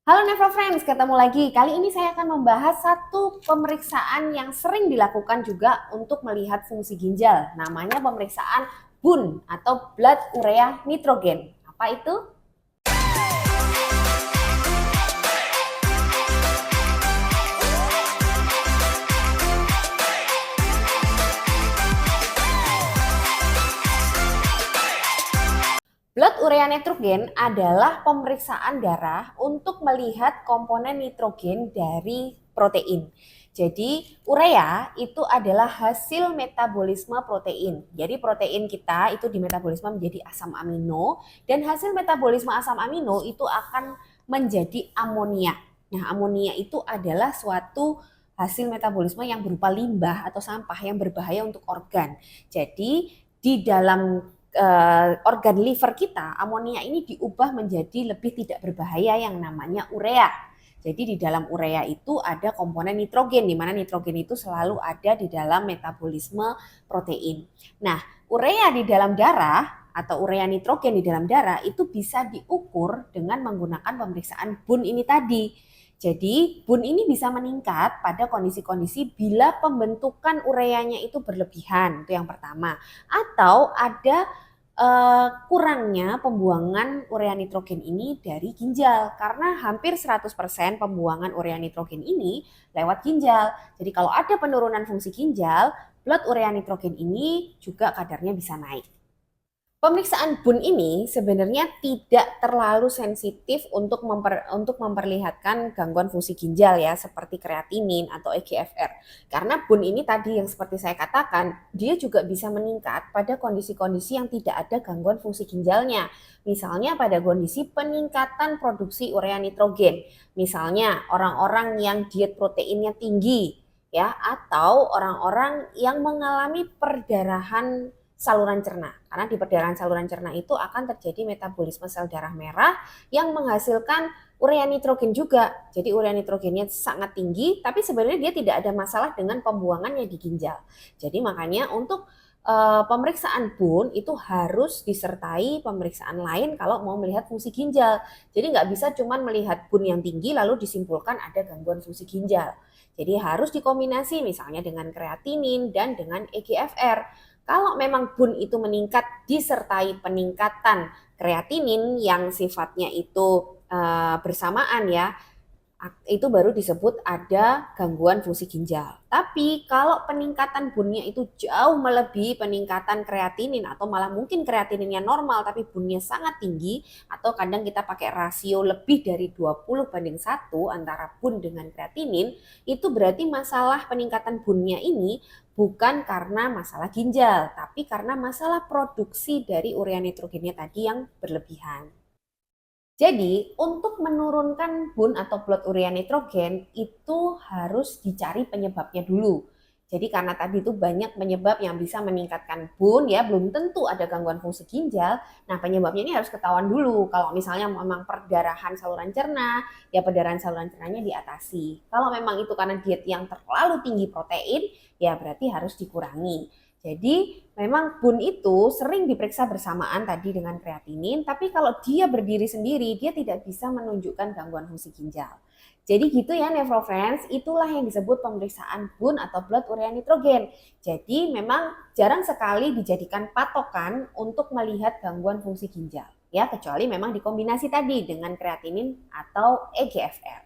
Halo Never Friends, ketemu lagi. Kali ini saya akan membahas satu pemeriksaan yang sering dilakukan juga untuk melihat fungsi ginjal. Namanya pemeriksaan BUN atau Blood Urea Nitrogen. Apa itu? Blood urea nitrogen adalah pemeriksaan darah untuk melihat komponen nitrogen dari protein. Jadi urea itu adalah hasil metabolisme protein. Jadi protein kita itu dimetabolisme menjadi asam amino dan hasil metabolisme asam amino itu akan menjadi amonia. Nah, amonia itu adalah suatu hasil metabolisme yang berupa limbah atau sampah yang berbahaya untuk organ. Jadi di dalam organ liver kita, amonia ini diubah menjadi lebih tidak berbahaya yang namanya urea. Jadi di dalam urea itu ada komponen nitrogen, di mana nitrogen itu selalu ada di dalam metabolisme protein. Nah, urea di dalam darah atau urea nitrogen di dalam darah itu bisa diukur dengan menggunakan pemeriksaan BUN ini tadi. Jadi BUN ini bisa meningkat pada kondisi-kondisi bila pembentukan ureanya itu berlebihan, itu yang pertama. Atau ada kurangnya pembuangan urea nitrogen ini dari ginjal karena hampir 100% pembuangan urea nitrogen ini lewat ginjal. Jadi kalau ada penurunan fungsi ginjal, blood urea nitrogen ini juga kadarnya bisa naik. Pemeriksaan BUN ini sebenarnya tidak terlalu sensitif untuk memperlihatkan gangguan fungsi ginjal ya, seperti kreatinin atau EGFR. Karena BUN ini tadi yang seperti saya katakan, dia juga bisa meningkat pada kondisi-kondisi yang tidak ada gangguan fungsi ginjalnya. Misalnya pada kondisi peningkatan produksi urea nitrogen. Misalnya orang-orang yang diet proteinnya tinggi ya, atau orang-orang yang mengalami perdarahan saluran cerna. Karena di perdarahan saluran cerna itu akan terjadi metabolisme sel darah merah yang menghasilkan urea nitrogen juga. Jadi urea nitrogennya sangat tinggi, tapi sebenarnya dia tidak ada masalah dengan pembuangannya di ginjal. Jadi makanya untuk pemeriksaan BUN itu harus disertai pemeriksaan lain kalau mau melihat fungsi ginjal. Jadi nggak bisa cuma melihat BUN yang tinggi lalu disimpulkan ada gangguan fungsi ginjal. Jadi harus dikombinasi misalnya dengan kreatinin dan dengan EGFR. Kalau memang BUN itu meningkat disertai peningkatan kreatinin yang sifatnya itu bersamaan ya, itu baru disebut ada gangguan fungsi ginjal. Tapi kalau peningkatan BUN-nya itu jauh melebihi peningkatan kreatinin atau malah mungkin kreatininnya normal tapi BUN-nya sangat tinggi atau kadang kita pakai rasio lebih dari 20:1 antara BUN dengan kreatinin, itu berarti masalah peningkatan BUN-nya ini bukan karena masalah ginjal, tapi karena masalah produksi dari urea nitrogennya tadi yang berlebihan. Jadi, untuk menurunkan BUN atau blood urea nitrogen itu harus dicari penyebabnya dulu. Jadi karena tadi itu banyak penyebab yang bisa meningkatkan BUN ya, belum tentu ada gangguan fungsi ginjal. Nah, penyebabnya ini harus ketahuan dulu. Kalau misalnya memang perdarahan saluran cerna, ya perdarahan saluran cernanya diatasi. Kalau memang itu karena diet yang terlalu tinggi protein, ya berarti harus dikurangi. Jadi memang BUN itu sering diperiksa bersamaan tadi dengan kreatinin, tapi kalau dia berdiri sendiri, dia tidak bisa menunjukkan gangguan fungsi ginjal. Jadi gitu ya Nevrofriends, itulah yang disebut pemeriksaan BUN atau blood urea nitrogen. Jadi memang jarang sekali dijadikan patokan untuk melihat gangguan fungsi ginjal. Ya, kecuali memang dikombinasi tadi dengan kreatinin atau EGFR.